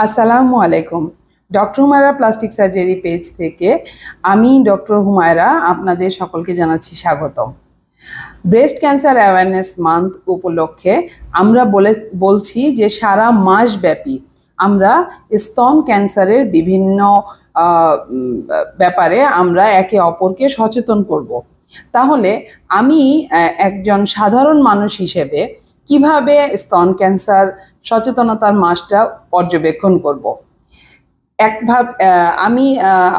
আসসালামু আলাইকুম। Doctor Humaira plastic surgery page থেকে আমি ডক্টর হুমায়রা আপনাদের সকলকে জানাচ্ছি স্বাগতম। ব্রেস্ট ক্যান্সার অ্যাওয়ারনেস মান্থ উপলক্ষে আমরা বলছি যে সারা মাস ব্যাপী আমরা স্তন ক্যান্সারের বিভিন্ন ব্যাপারে আমরা একে অপরকে সচেতন করব। তাহলে আমি একজন সাধারণ মানুষ হিসেবে কিভাবে স্তন ক্যান্সার সচেতনতার মাসটা পর্যবেক্ষণ করব। আমি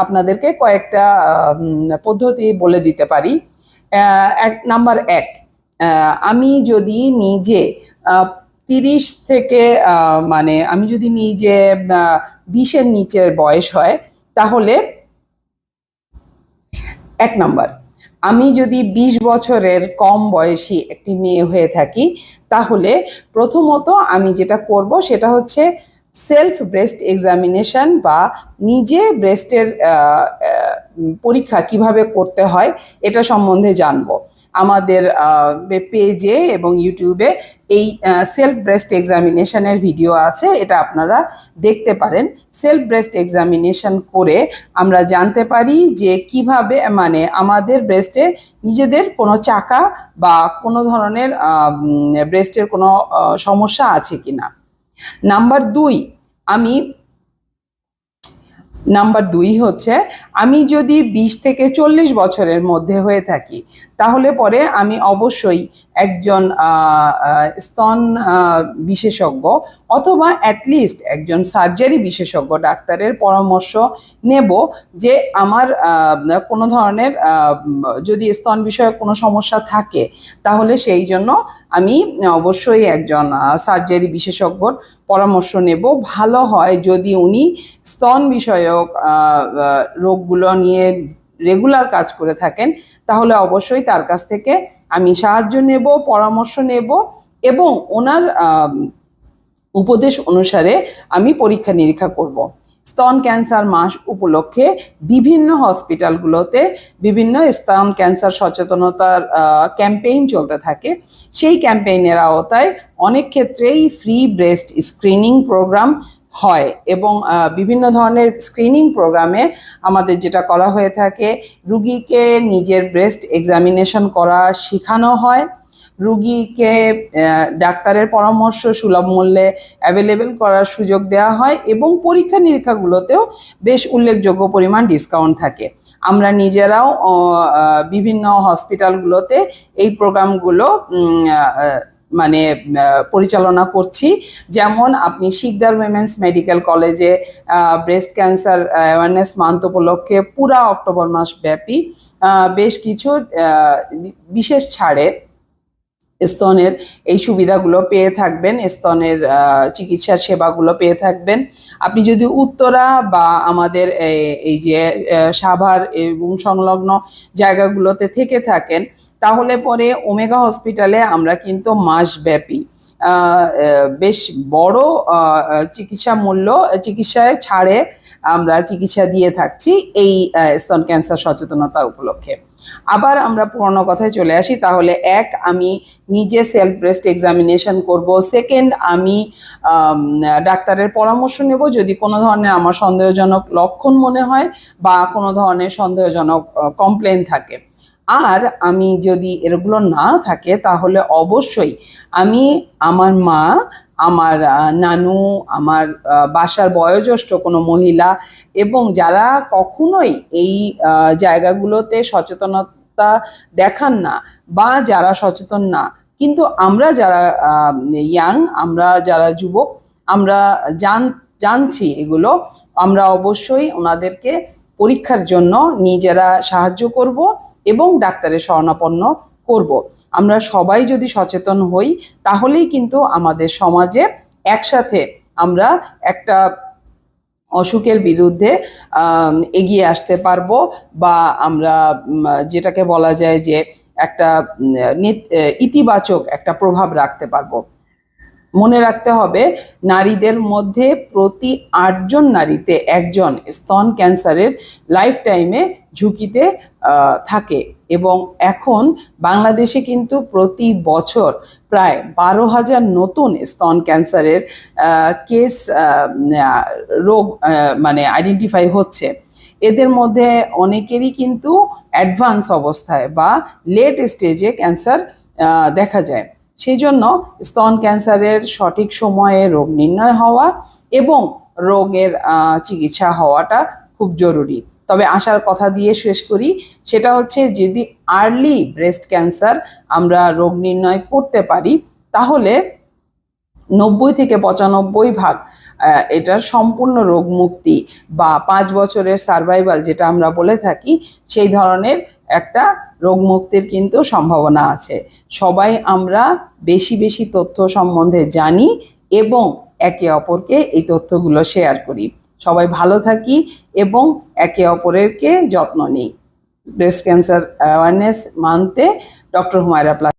আপনাদেরকে কয়েকটা পদ্ধতি বলে দিতে পারি। নাম্বার এক, আমি যদি নিজে 30 থেকে আমি যদি নিজে 20-এর নিচের বয়স হয় তাহলে এক নাম্বার, আমি যদি 20 বছরের কম বয়সী একটি মেয়ে হয়ে থাকি তাহলে প্রথমত আমি যেটা করব সেটা হচ্ছে সেলফ ব্রেস্ট এক্সামিনেশন বা নিজে ব্রেস্টের পরীক্ষা কিভাবে করতে হয় এটা সম্বন্ধে জানবো। আমাদের পেজে এবং ইউটিউবে এই সেলফ ব্রেস্ট এক্সামিনেশনের ভিডিও আছে, এটা আপনারা দেখতে পারেন। সেলফ ব্রেস্ট এক্সামিনেশন করে আমরা জানতে পারি যে কিভাবে আমাদের ব্রেস্টে নিজেদের কোনো চাকা বা কোনো ধরনের ব্রেস্টের কোনো সমস্যা আছে কিনা। নাম্বার দুই হচ্ছে আমি যদি 20 থেকে 40 বছরের মধ্যে হয়ে থাকি তাহলে পরে আমি অবশ্যই একজন স্তন বিশেষজ্ঞ অথবা অ্যাটলিস্ট একজন সার্জারি বিশেষজ্ঞ ডাক্তারের পরামর্শ নেব যে আমার কোনো ধরনের যদি স্তন বিষয়ক কোনো সমস্যা থাকে তাহলে সেই জন্য আমি অবশ্যই একজন সার্জারি বিশেষজ্ঞর পরামর্শ নেব। ভালো হয় যদি উনি স্তন বিষয়ক রোগগুলো নিয়ে রেগুলার কাজ করে থাকেন, তাহলে অবশ্যই তার কাছ থেকে আমি সাহায্য নেব, পরামর্শ নেব এবং ওনার উপদেশ অনুসারে আমি পরীক্ষা নিরীক্ষা করব। স্তন ক্যান্সার মাস উপলক্ষে বিভিন্ন হসপিটালগুলোতে বিভিন্ন স্তন ক্যান্সার সচেতনতার ক্যাম্পেইন চলতে থাকে। সেই ক্যাম্পেইনের আওতায় অনেক ক্ষেত্রেই ফ্রি ব্রেস্ট স্ক্রিনিং প্রোগ্রাম হয় এবং বিভিন্ন ধরনের স্ক্রিনিং প্রোগ্রামে আমাদের যেটা করা হয়ে থাকে, রুগীকে নিজের ব্রেস্ট এক্সামিনেশন করা শেখানো হয়, রুগীকে ডাক্তারের পরামর্শ সুলভ মূল্যে অ্যাভেলেবেল করার সুযোগ দেওয়া হয় এবং পরীক্ষা নিরীক্ষাগুলোতেও বেশ উল্লেখযোগ্য পরিমাণ ডিসকাউন্ট থাকে। আমরা নিজেরাও বিভিন্ন হসপিটালগুলোতে এই প্রোগ্রামগুলো পরিচালনা করছি। যেমন আপনি শিকদার উইমেন্স মেডিকেল কলেজে ব্রেস্ট ক্যান্সার অ্যাওয়ারনেস মান্থ উপলক্ষে পুরা অক্টোবর মাস ব্যাপী বেশ কিছু বিশেষ ছাড়ে স্তনের এই সুবিধাগুলো পেয়ে থাকবেন, স্তনের চিকিৎসার সেবাগুলো পেয়ে থাকবেন। আপনি যদি উত্তরা বা আমাদের এই যে সাভার এবং সংলগ্ন জায়গাগুলোতে থেকে থাকেন তাহলে পরে ওমেগা হসপিটালে আমরা কিন্তু মাসব্যাপী বেশ বড় চিকিৎসায় ছাড়ে আমরা চিকিৎসা দিয়ে থাকছি এই স্তন ক্যান্সার সচেতনতা উপলক্ষে। আবার আমরা পুরনো কথায় চলে আসি, তাহলে আমি নিজে সেলফ ব্রেস্ট এক্সামিনেশন করব। সেকেন্ড, আমি ডাক্তারের পরামর্শ নেব যদি কোনো ধরনের আমার সন্দেহজনক লক্ষণ মনে হয় বা কোনো ধরনের সন্দেহজনক কমপ্লেন থাকে। আর আমি যদি এগুলো না থাকে তাহলে অবশ্যই আমি আমার মা, আমার নানু, আমার বাসার বয়োজ্যেষ্ঠ কোনো মহিলা এবং যারা কখনোই এই জায়গাগুলোতে সচেতনতা দেখান না বা যারা সচেতন না, কিন্তু আমরা যারা আমরা যারা যুবক আমরা জানছি এগুলো, আমরা অবশ্যই ওনাদেরকে পরীক্ষার জন্য নিজেরা সাহায্য করব এবং ডাক্তারের শরণাপন্ন করব। আমরা সবাই যদি সচেতন হই তাহলেই কিন্তু আমাদের সমাজে একসাথে আমরা একটা অসুখের বিরুদ্ধে এগিয়ে আসতে পারবো বা আমরা যেটাকে বলা যায় যে একটা ইতিবাচক একটা প্রভাব রাখতে পারবো। মনে রাখতে হবে, নারীদের মধ্যে প্রতি 8 জন নারীতে একজন স্তন ক্যান্সারের লাইফ টাইমে ঝুঁকিতে থাকে। এবং এখন বাংলাদেশে কিন্তু প্রতি বছর প্রায় 12,000 নতুন স্তন ক্যান্সারের কেস রোগ মানে আইডেন্টিফাই হচ্ছে। এদের মধ্যে অনেকেরই কিন্তু অ্যাডভান্স অবস্থায় বা লেট স্টেজে ক্যান্সার দেখা যায়। সেই জন্য স্তন ক্যান্সারের সঠিক সময়ে রোগ নির্ণয় হওয়া এবং রোগের চিকিৎসা হওয়াটা খুব জরুরি। তবে আশার কথা দিয়ে শেষ করি, সেটা হচ্ছে যদি আর্লি ব্রেস্ট ক্যান্সার আমরা রোগ নির্ণয় করতে পারি তাহলে 90 থেকে 95% এটার সম্পূর্ণ রোগ মুক্তি বা 5 বছরের সার্ভাইভাল যেটা আমরা বলে থাকি, সেই ধরনের একটা রোগ মুক্তির কিন্তু সম্ভাবনা আছে। সবাই আমরা বেশি বেশি তথ্য সম্বন্ধে জানি এবং একে অপরকে এই তথ্যগুলো শেয়ার করি। সবাই ভালো থাকি এবং একে অপরেরকে যত্ন নিই। ব্রেস্ট ক্যান্সার অ্যাওয়ারনেস মান্থে ডক্টর হুমায়রা প্লাস